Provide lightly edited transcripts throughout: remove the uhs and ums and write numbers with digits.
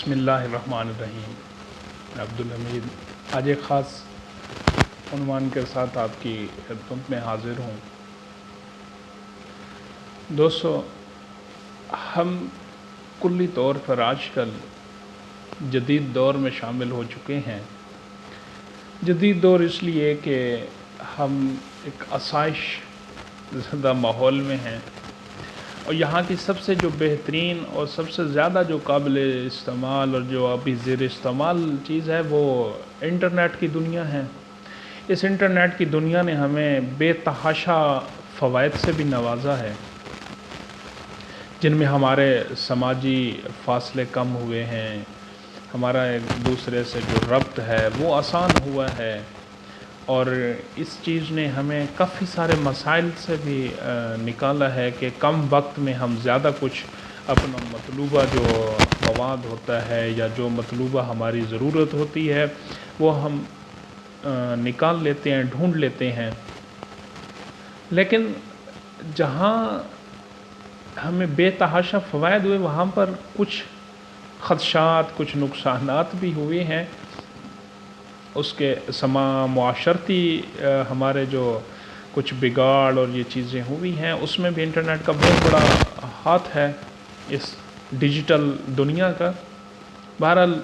بسم اللہ الرحمن الرحیم۔ میں عبدالحمید آج ایک خاص عنوان کے ساتھ آپ کی خدمت میں حاضر ہوں۔ دوستو، ہم کلی طور پر آج کل جدید دور میں شامل ہو چکے ہیں۔ جدید دور اس لیے کہ ہم ایک آسائش زدہ ماحول میں ہیں، اور یہاں کی سب سے جو بہترین اور سب سے زیادہ جو قابل استعمال اور جو ابھی زیر استعمال چیز ہے وہ انٹرنیٹ کی دنیا ہے۔ اس انٹرنیٹ کی دنیا نے ہمیں بے تحاشا فوائد سے بھی نوازا ہے، جن میں ہمارے سماجی فاصلے کم ہوئے ہیں، ہمارا ایک دوسرے سے جو ربط ہے وہ آسان ہوا ہے، اور اس چیز نے ہمیں کافی سارے مسائل سے بھی نکالا ہے کہ کم وقت میں ہم زیادہ کچھ اپنا مطلوبہ جو مواد ہوتا ہے یا جو مطلوبہ ہماری ضرورت ہوتی ہے وہ ہم نکال لیتے ہیں، ڈھونڈ لیتے ہیں۔ لیکن جہاں ہمیں بے تحاشا فوائد ہوئے وہاں پر کچھ خدشات، کچھ نقصانات بھی ہوئے ہیں۔ اس کے معاشرتی ہمارے جو کچھ بگاڑ اور یہ چیزیں ہوئی ہیں، اس میں بھی انٹرنیٹ کا بہت بڑا ہاتھ ہے اس ڈیجیٹل دنیا کا۔ بہرحال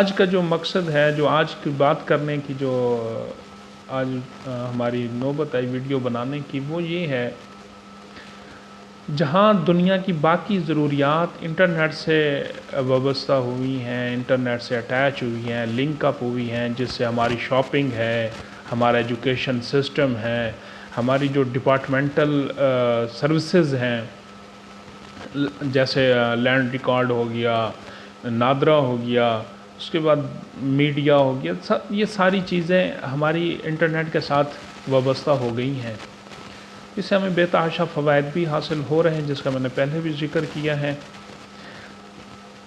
آج کا جو مقصد ہے، جو آج کی بات کرنے کی جو آج ہماری نوبت آئی ویڈیو بنانے کی، وہ یہ ہے جہاں دنیا کی باقی ضروریات انٹرنیٹ سے وابستہ ہوئی ہیں، انٹرنیٹ سے اٹیچ ہوئی ہیں، لنک اپ ہوئی ہیں، جس سے ہماری شاپنگ ہے، ہمارا ایجوکیشن سسٹم ہے، ہماری جو ڈپارٹمنٹل سروسز ہیں جیسے لینڈ ریکارڈ ہو گیا، نادرا ہو گیا، اس کے بعد میڈیا ہو گیا، یہ ساری چیزیں ہماری انٹرنیٹ کے ساتھ وابستہ ہو گئی ہیں۔ اس سے ہمیں بے تحاشا فوائد بھی حاصل ہو رہے ہیں، جس کا میں نے پہلے بھی ذکر کیا ہے۔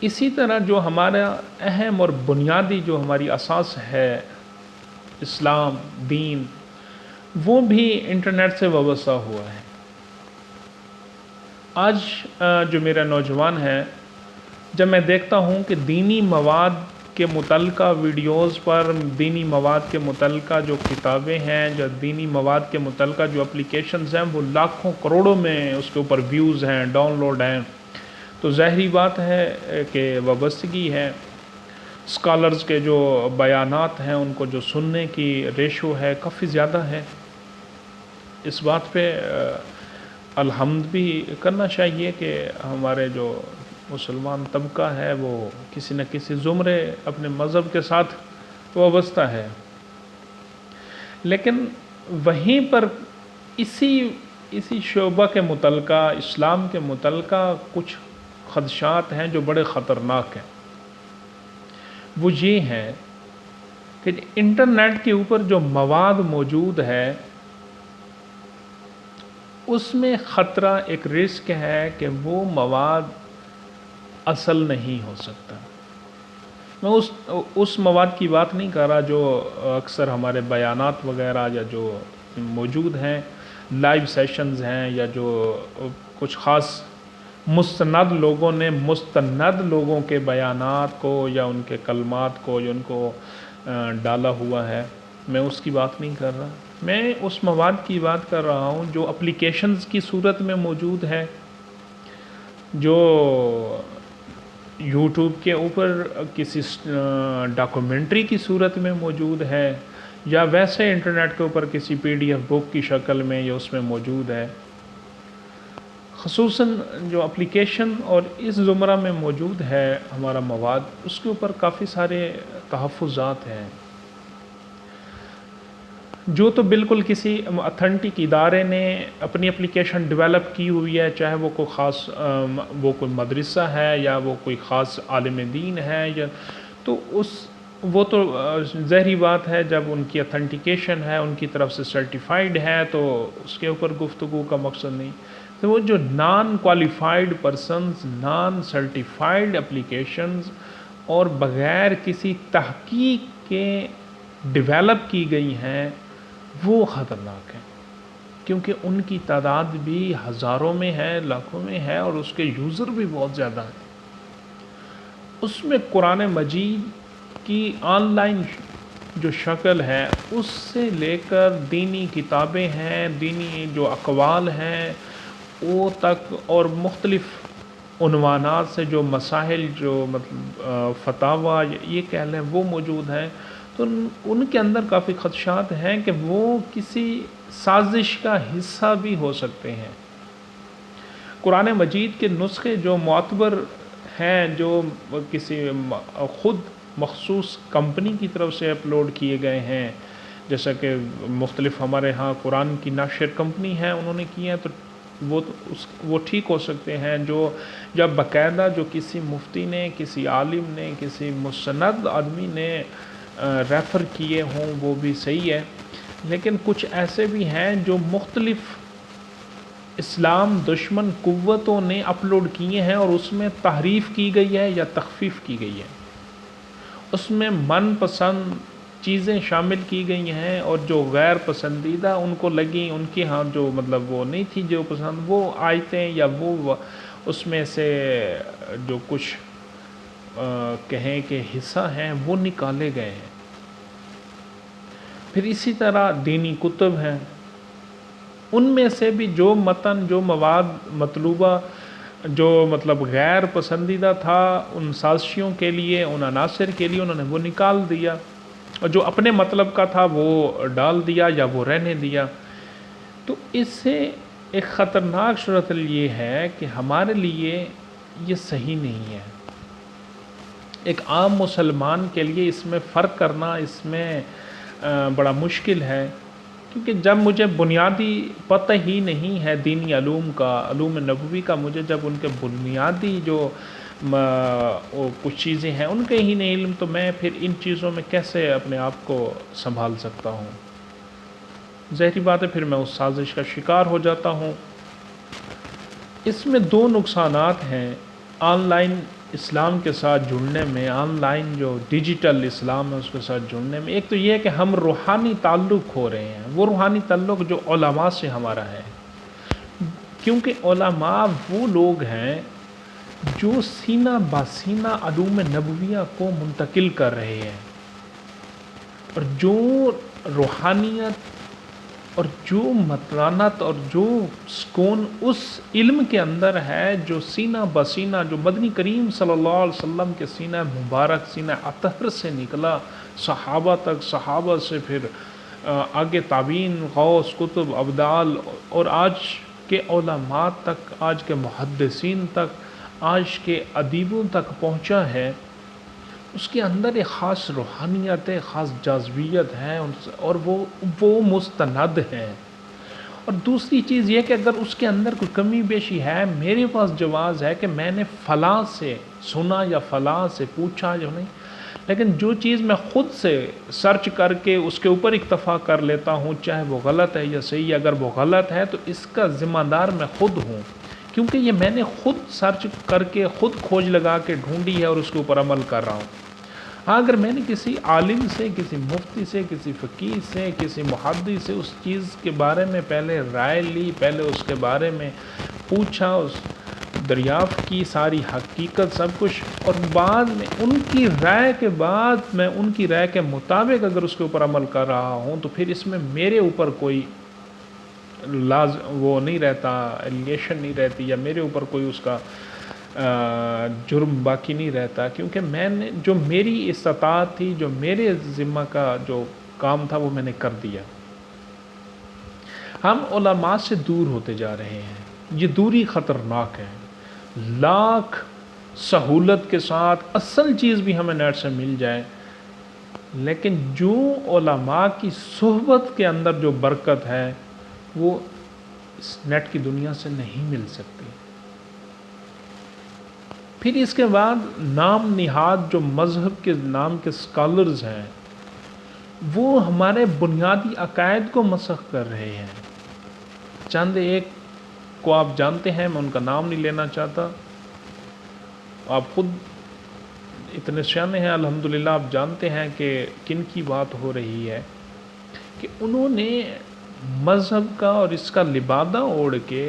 اسی طرح جو ہمارا اہم اور بنیادی جو ہماری اساس ہے، اسلام، دین، وہ بھی انٹرنیٹ سے وابستہ ہوا ہے۔ آج جو میرا نوجوان ہے، جب میں دیکھتا ہوں کہ دینی مواد کے متعلقہ ویڈیوز پر، دینی مواد کے متعلقہ جو کتابیں ہیں، جو دینی مواد کے متعلقہ جو اپلیکیشنز ہیں، وہ لاکھوں کروڑوں میں اس کے اوپر ویوز ہیں، ڈاؤن لوڈ ہیں، تو ظاہری بات ہے کہ وابستگی ہے۔ اسکالرز کے جو بیانات ہیں، ان کو جو سننے کی ریشو ہے کافی زیادہ ہے۔ اس بات پہ الحمد بھی کرنا چاہیے کہ ہمارے جو مسلمان طبقہ ہے وہ کسی نہ کسی زمرے اپنے مذہب کے ساتھ وابستہ ہے۔ لیکن وہیں پر اسی شعبہ کے متعلقہ، اسلام کے متعلقہ کچھ خدشات ہیں جو بڑے خطرناک ہیں۔ وہ یہ ہے کہ انٹرنیٹ کے اوپر جو مواد موجود ہے اس میں خطرہ، ایک رسک ہے کہ وہ مواد اصل نہیں ہو سکتا۔ میں اس مواد کی بات نہیں کر رہا جو اکثر ہمارے بیانات وغیرہ یا جو موجود ہیں، لائیو سیشنز ہیں، یا جو کچھ خاص مستند لوگوں کے بیانات کو یا ان کے کلمات کو یا ان کو ڈالا ہوا ہے، میں اس کی بات نہیں کر رہا۔ میں اس مواد کی بات کر رہا ہوں جو اپلیکیشنز کی صورت میں موجود ہے، جو یوٹیوب کے اوپر کسی ڈاکومنٹری کی صورت میں موجود ہے، یا ویسے انٹرنیٹ کے اوپر کسی PDF بک کی شکل میں یا اس میں موجود ہے۔ خصوصاً جو اپلیکیشن اور اس زمرہ میں موجود ہے ہمارا مواد، اس کے اوپر کافی سارے تحفظات ہیں، جو تو بالکل کسی اتھینٹک ادارے نے اپنی اپلیکیشن ڈیولپ کی ہوئی ہے، چاہے وہ کوئی مدرسہ ہے یا وہ کوئی خاص عالم دین ہے، یا تو وہ تو ظاہری بات ہے جب ان کی اتھینٹیکیشن ہے، ان کی طرف سے سرٹیفائیڈ ہے، تو اس کے اوپر گفتگو کا مقصد نہیں۔ تو وہ جو non qualified persons, non certified applications اور بغیر کسی تحقیق کے ڈیولپ کی گئی ہیں، وہ خطرناک ہیں، کیونکہ ان کی تعداد بھی ہزاروں میں ہے، لاکھوں میں ہے، اور اس کے یوزر بھی بہت زیادہ ہیں۔ اس میں قرآن مجید کی آن لائن جو شکل ہے اس سے لے کر دینی کتابیں ہیں، دینی جو اقوال ہیں وہ تک، اور مختلف عنوانات سے جو مسائل جو مطلب فتاویٰ یہ کہہ لیں وہ موجود ہیں، تو ان کے اندر کافی خدشات ہیں کہ وہ کسی سازش کا حصہ بھی ہو سکتے ہیں۔ قرآن مجید کے نسخے جو معتبر ہیں، جو کسی خود مخصوص کمپنی کی طرف سے اپلوڈ کیے گئے ہیں، جیسا کہ مختلف ہمارے ہاں قرآن کی ناشر کمپنی ہے انہوں نے کیے ہیں، تو وہ ٹھیک ہو سکتے ہیں۔ جو جب باقاعدہ جو کسی مفتی نے، کسی عالم نے، کسی مستند آدمی نے ریفر کیے ہوں وہ بھی صحیح ہے، لیکن کچھ ایسے بھی ہیں جو مختلف اسلام دشمن قوتوں نے اپلوڈ کیے ہیں اور اس میں تحریف کی گئی ہے یا تخفیف کی گئی ہے، اس میں من پسند چیزیں شامل کی گئی ہیں، اور جو غیر پسندیدہ ان کو لگیں، ان کی ہاں جو مطلب وہ نہیں تھی جو پسند، وہ آیتیں یا وہ اس میں سے جو کچھ کہیں کہ حصہ ہیں وہ نکالے گئے ہیں۔ پھر اسی طرح دینی کتب ہیں، ان میں سے بھی جو متن، جو مواد مطلوبہ، جو مطلب غیر پسندیدہ تھا ان سازشیوں کے لیے، ان عناصر کے لیے، انہوں نے وہ نکال دیا، اور جو اپنے مطلب کا تھا وہ ڈال دیا یا وہ رہنے دیا۔ تو اس سے ایک خطرناک صورت یہ ہے کہ ہمارے لیے یہ صحیح نہیں ہے۔ ایک عام مسلمان کے لیے اس میں فرق کرنا اس میں بڑا مشکل ہے، کیونکہ جب مجھے بنیادی پتہ ہی نہیں ہے دینی علوم کا، علوم نبوی کا، مجھے جب ان کے بنیادی جو کچھ چیزیں ہیں ان کے ہی نہیں علم، تو میں پھر ان چیزوں میں کیسے اپنے آپ کو سنبھال سکتا ہوں؟ ظاہری بات ہے پھر میں اس سازش کا شکار ہو جاتا ہوں۔ اس میں دو نقصانات ہیں آن لائن اسلام کے ساتھ جڑنے میں، آن لائن جو ڈیجیٹل اسلام ہے اس کے ساتھ جڑنے میں۔ ایک تو یہ ہے کہ ہم روحانی تعلق کھو رہے ہیں، وہ روحانی تعلق جو علماء سے ہمارا ہے، کیونکہ علماء وہ لوگ ہیں جو سینہ بسینہ علوم نبویہ کو منتقل کر رہے ہیں، اور جو روحانیت اور جو متانت اور جو سکون اس علم کے اندر ہے، جو سینہ بسینہ جو مدنی کریم صلی اللہ علیہ وسلم کے سینہ مبارک، سینہ اطہر سے نکلا صحابہ تک، صحابہ سے پھر آگے تابعین، غوث، کتب، ابدال، اور آج کے علماء تک، آج کے محدثین تک، آج کے ادیبوں تک پہنچا ہے، اس کے اندر ایک خاص روحانیت ہے، خاص جاذبیت ہے، اور وہ مستند ہے۔ اور دوسری چیز یہ کہ اگر اس کے اندر کوئی کمی بیشی ہے، میرے پاس جواز ہے کہ میں نے فلاں سے سنا یا فلاں سے پوچھا یا نہیں، لیکن جو چیز میں خود سے سرچ کر کے اس کے اوپر اکتفا کر لیتا ہوں، چاہے وہ غلط ہے یا صحیح، اگر وہ غلط ہے تو اس کا ذمہ دار میں خود ہوں، کیونکہ یہ میں نے خود سرچ کر کے، خود کھوج لگا کے ڈھونڈی ہے اور اس کے اوپر عمل کر رہا ہوں۔ ہاں اگر میں نے کسی عالم سے، کسی مفتی سے، کسی فقیہ سے، کسی محدث سے اس چیز کے بارے میں پہلے رائے لی، پہلے اس کے بارے میں پوچھا، اس دریافت کی ساری حقیقت سب کچھ، اور بعد میں ان کی رائے کے بعد میں ان کی رائے کے مطابق اگر اس کے اوپر عمل کر رہا ہوں، تو پھر اس میں میرے اوپر کوئی وہ نہیں رہتا، ایلیگیشن نہیں رہتی، یا میرے اوپر کوئی اس کا جرم باقی نہیں رہتا، کیونکہ میں نے جو میری استطاعت تھی، جو میرے ذمہ کا جو کام تھا وہ میں نے کر دیا۔ ہم علماء سے دور ہوتے جا رہے ہیں، یہ دوری خطرناک ہے۔ لاکھ سہولت کے ساتھ اصل چیز بھی ہمیں نیٹ سے مل جائے، لیکن جو علماء کی صحبت کے اندر جو برکت ہے وہ اس نیٹ کی دنیا سے نہیں مل سکتی۔ پھر اس کے بعد نام نہاد جو مذہب کے نام کے اسکالرز ہیں، وہ ہمارے بنیادی عقائد کو مسخ کر رہے ہیں۔ چند ایک کو آپ جانتے ہیں، میں ان کا نام نہیں لینا چاہتا، آپ خود اتنے سیانے ہیں الحمدللہ، آپ جانتے ہیں کہ کن کی بات ہو رہی ہے، کہ انہوں نے مذہب کا اور اس کا لبادہ اوڑھ کے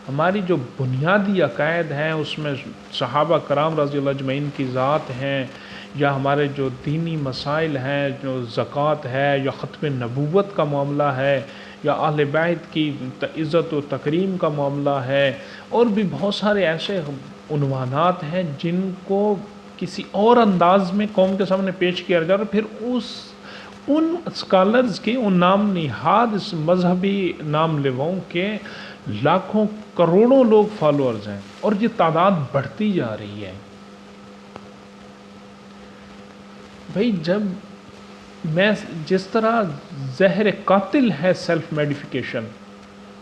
ہماری جو بنیادی عقائد ہیں اس میں صحابہ کرام رضی اللہ اجمعین کی ذات ہیں، یا ہمارے جو دینی مسائل ہیں، جو زکوٰۃ ہے، یا ختم نبوت کا معاملہ ہے، یا اہل بیت کی عزت و تکریم کا معاملہ ہے، اور بھی بہت سارے ایسے عنوانات ہیں جن کو کسی اور انداز میں قوم کے سامنے پیش کیا جا رہا ہے، پھر ان اسکالرز کے، ان نام نہاد اس مذہبی نام لیواؤں کے لاکھوں کروڑوں لوگ فالوورز ہیں، اور یہ تعداد بڑھتی جا رہی ہے۔ بھائی جب میں جس طرح زہر قاتل ہے سیلف میڈیفیکیشن،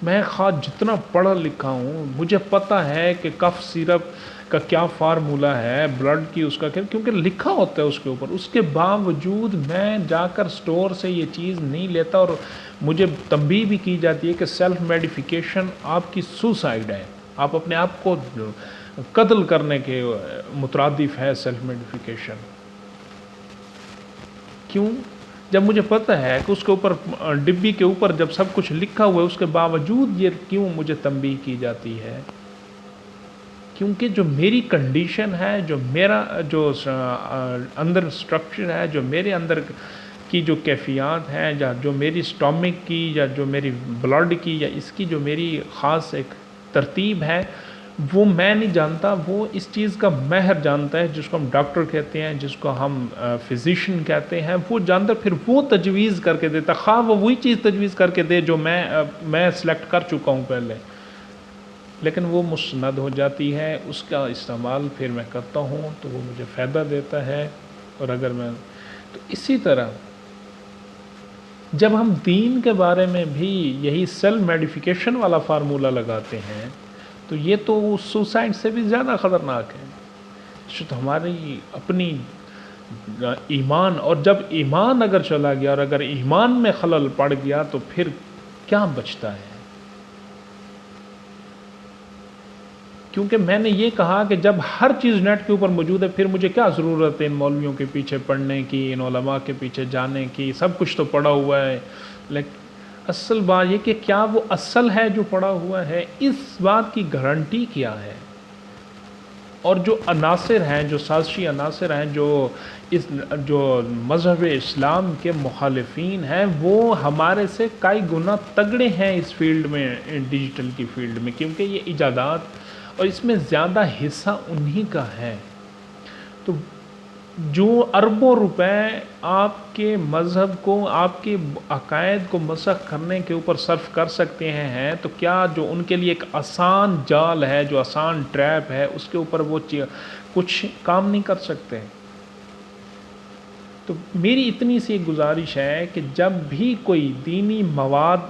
میں خواہ جتنا پڑھا لکھا ہوں، مجھے پتہ ہے کہ کف سیرپ کا کیا فارمولہ ہے، بلڈ کی اس کا کیا، کیونکہ لکھا ہوتا ہے اس کے اوپر، اس کے باوجود میں جا کر سٹور سے یہ چیز نہیں لیتا، اور مجھے تنبیہ بھی کی جاتی ہے کہ سیلف میڈیفیکیشن آپ کی سوسائڈ ہے، آپ اپنے آپ کو قتل کرنے کے مترادف ہے سیلف میڈیفیکیشن۔ کیوں؟ جب مجھے پتہ ہے کہ اس کے اوپر ڈبی کے اوپر جب سب کچھ لکھا ہوا ہے، اس کے باوجود یہ کیوں مجھے تنبیہ کی جاتی ہے؟ کیونکہ جو میری کنڈیشن ہے، جو میرا جو اندر سٹرکچر ہے، جو میرے اندر کی جو کیفیات ہیں، یا جو میری سٹامک کی، یا جو میری بلڈ کی، یا اس کی جو میری خاص ایک ترتیب ہے، وہ میں نہیں جانتا، وہ اس چیز کا ماہر جانتا ہے، جس کو ہم ڈاکٹر کہتے ہیں، جس کو ہم فزیشین کہتے ہیں، وہ جانتا ہے، پھر وہ تجویز کر کے دیتا، خواہ وہ وہی چیز تجویز کر کے دے جو میں سلیکٹ کر چکا ہوں پہلے، لیکن وہ مستند ہو جاتی ہے، اس کا استعمال پھر میں کرتا ہوں تو وہ مجھے فائدہ دیتا ہے۔ اور اگر میں تو اسی طرح جب ہم دین کے بارے میں بھی یہی سیلف میڈیفیکیشن والا فارمولہ لگاتے ہیں، تو یہ تو سوسائڈ سے بھی زیادہ خطرناک ہے۔ تو ہماری اپنی ایمان، اور جب ایمان اگر چلا گیا، اور اگر ایمان میں خلل پڑ گیا، تو پھر کیا بچتا ہے؟ کیونکہ میں نے یہ کہا کہ جب ہر چیز نیٹ کے اوپر موجود ہے، پھر مجھے کیا ضرورت ہے ان مولویوں کے پیچھے پڑھنے کی، ان علماء کے پیچھے جانے کی؟ سب کچھ تو پڑا ہوا ہے۔ لیکن اصل بات یہ کہ کیا وہ اصل ہے جو پڑا ہوا ہے، اس بات کی گارنٹی کیا ہے؟ اور جو عناصر ہیں، جو سازشی عناصر ہیں، جو مذہب اسلام کے مخالفین ہیں، وہ ہمارے سے کئی گنا تگڑے ہیں اس فیلڈ میں، ڈیجیٹل کی فیلڈ میں، کیونکہ یہ ایجادات اور اس میں زیادہ حصہ انہی کا ہے۔ تو جو اربوں روپے آپ کے مذہب کو، آپ کے عقائد کو مسخ کرنے کے اوپر صرف کر سکتے ہیں، تو کیا جو ان کے لیے ایک آسان جال ہے، جو آسان ٹریپ ہے، اس کے اوپر وہ کچھ کام نہیں کر سکتے؟ تو میری اتنی سی گزارش ہے کہ جب بھی کوئی دینی مواد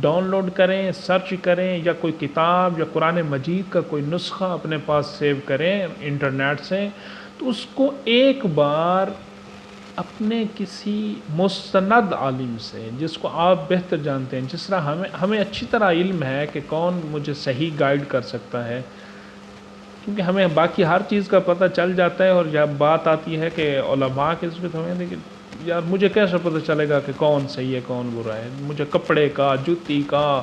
ڈاؤن لوڈ کریں، سرچ کریں، یا کوئی کتاب یا قرآن مجید کا کوئی نسخہ اپنے پاس سیو کریں انٹرنیٹ سے، تو اس کو ایک بار اپنے کسی مستند عالم سے، جس کو آپ بہتر جانتے ہیں، جس طرح ہمیں اچھی طرح علم ہے کہ کون مجھے صحیح گائیڈ کر سکتا ہے، کیونکہ ہمیں باقی ہر چیز کا پتہ چل جاتا ہے، اور جب بات آتی ہے کہ علماء کے اس میں، تو ہمیں دیکھیں یار مجھے کیسے پتہ چلے گا کہ کون صحیح ہے کون برا ہے؟ مجھے کپڑے کا، جوتی کا،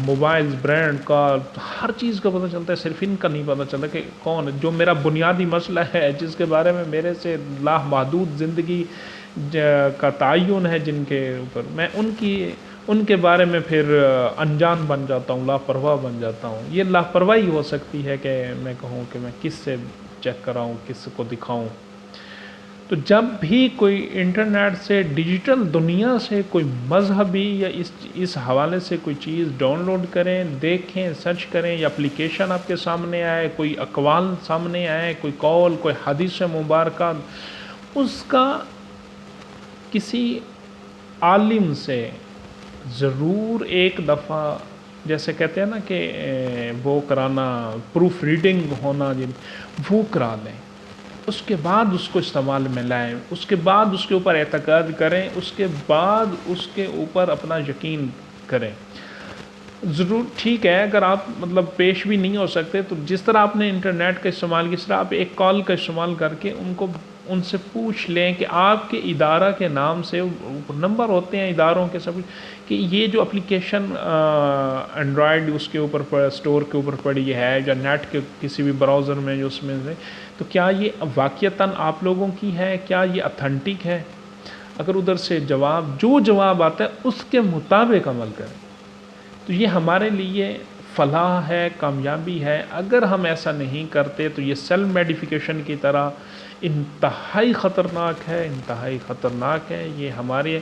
موبائل برانڈ کا، ہر چیز کا پتہ چلتا ہے، صرف ان کا نہیں پتہ چلتا کہ کون، جو میرا بنیادی مسئلہ ہے، جس کے بارے میں میرے سے لامحدود زندگی کا تعین ہے، جن کے اوپر میں ان کے بارے میں پھر انجان بن جاتا ہوں، لاپرواہ بن جاتا ہوں۔ یہ لاپرواہی ہو سکتی ہے کہ میں کہوں کہ میں کس سے چیک کراؤں، کس کو دکھاؤں۔ تو جب بھی کوئی انٹرنیٹ سے، ڈیجیٹل دنیا سے کوئی مذہبی یا اس حوالے سے کوئی چیز ڈاؤن لوڈ کریں، دیکھیں، سرچ کریں، یا اپلیکیشن آپ کے سامنے آئے، کوئی اقوال سامنے آئے، کوئی قول، کوئی حدیث مبارکہ، اس کا کسی عالم سے ضرور ایک دفعہ، جیسے کہتے ہیں نا کہ وہ کرانا، پروف ریڈنگ ہونا، وہ کرا لیں، اس کے بعد اس کو استعمال میں لائیں، اس کے بعد اس کے اوپر اعتقاد کریں، اس کے بعد اس کے اوپر اپنا یقین کریں۔ ضرور ٹھیک ہے، اگر آپ پیش بھی نہیں ہو سکتے، تو جس طرح آپ نے انٹرنیٹ کا استعمال، کس طرح آپ ایک کال کا استعمال کر کے ان کو ان سے پوچھ لیں کہ آپ کے ادارہ کے نام سے نمبر ہوتے ہیں اداروں کے سب، کہ یہ جو اپلیکیشن اینڈرائڈ اس کے اوپر اسٹور کے اوپر پڑی ہے یا نیٹ کے کسی بھی براؤزر میں جو اس میں سے، تو کیا یہ واقعتاً آپ لوگوں کی ہے، کیا یہ اتھینٹک ہے؟ اگر ادھر سے جو جواب آتا ہے اس کے مطابق عمل کریں، تو یہ ہمارے لیے فلاح ہے، کامیابی ہے۔ اگر ہم ایسا نہیں کرتے تو یہ سیلف میڈیفیکیشن کی طرح انتہائی خطرناک ہے، انتہائی خطرناک ہے۔ یہ ہمارے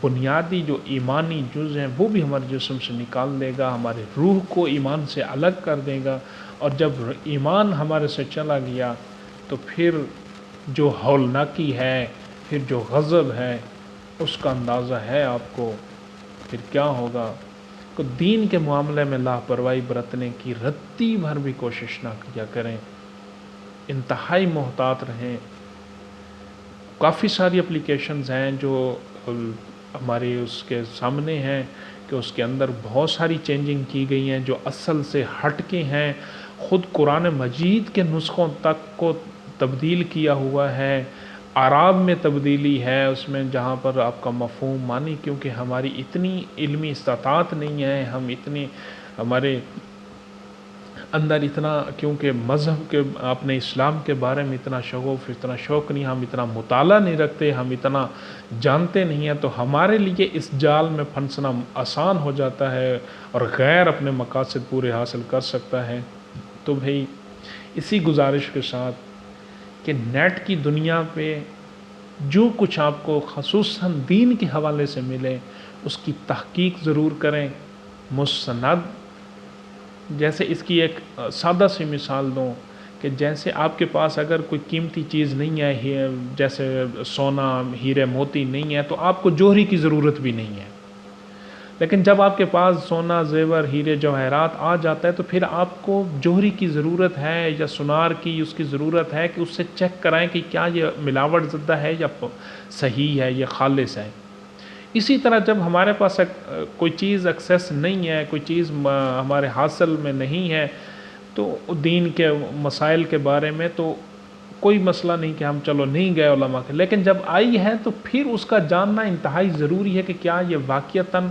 بنیادی جو ایمانی جز ہیں وہ بھی ہمارے جسم سے نکال دے گا، ہمارے روح کو ایمان سے الگ کر دے گا، اور جب ایمان ہمارے سے چلا گیا تو پھر جو ہولناکی ہے، پھر جو غضب ہے، اس کا اندازہ ہے آپ کو پھر کیا ہوگا۔ کو دین کے معاملے میں لاپرواہی برتنے کی رتی بھر بھی کوشش نہ کیا کریں، انتہائی محتاط رہیں۔ کافی ساری اپلیکیشنز ہیں جو ہماری اس کے سامنے ہیں کہ اس کے اندر بہت ساری چینجنگ کی گئی ہیں جو اصل سے ہٹ کے ہیں، خود قرآن مجید کے نسخوں تک کو تبدیل کیا ہوا ہے، اعراب میں تبدیلی ہے اس میں، جہاں پر آپ کا مفہوم مانی، کیونکہ ہماری اتنی علمی استطاعت نہیں ہے، ہم اتنے ہمارے اندر اتنا، کیونکہ مذہب کے اپنے اسلام کے بارے میں اتنا شغف، اتنا شوق نہیں، ہم اتنا مطالعہ نہیں رکھتے، ہم اتنا جانتے نہیں ہیں، تو ہمارے لیے اس جال میں پھنسنا آسان ہو جاتا ہے اور غیر اپنے مقاصد پورے حاصل کر سکتا ہے۔ تو بھئی اسی گزارش کے ساتھ کہ نیٹ کی دنیا پہ جو کچھ آپ کو خصوصاً دین کے حوالے سے ملے اس کی تحقیق ضرور کریں، مستند۔ جیسے اس کی ایک سادہ سی مثال دوں کہ جیسے آپ کے پاس اگر کوئی قیمتی چیز نہیں ہے، جیسے سونا، ہیرے موتی نہیں ہے، تو آپ کو جوہری کی ضرورت بھی نہیں ہے، لیکن جب آپ کے پاس سونا، زیور، ہیرے جواہرات آ جاتا ہے تو پھر آپ کو جوہری کی ضرورت ہے یا سونار کی اس کی ضرورت ہے کہ اس سے چیک کرائیں کہ کیا یہ ملاوٹ زدہ ہے یا صحیح ہے یا خالص ہے۔ اسی طرح جب ہمارے پاس کوئی چیز ایکسیس نہیں ہے، کوئی چیز ہمارے حاصل میں نہیں ہے، تو دین کے مسائل کے بارے میں تو کوئی مسئلہ نہیں کہ ہم چلو نہیں گئے علماء کے، لیکن جب آئی ہے تو پھر اس کا جاننا انتہائی ضروری ہے کہ کیا یہ واقعتاً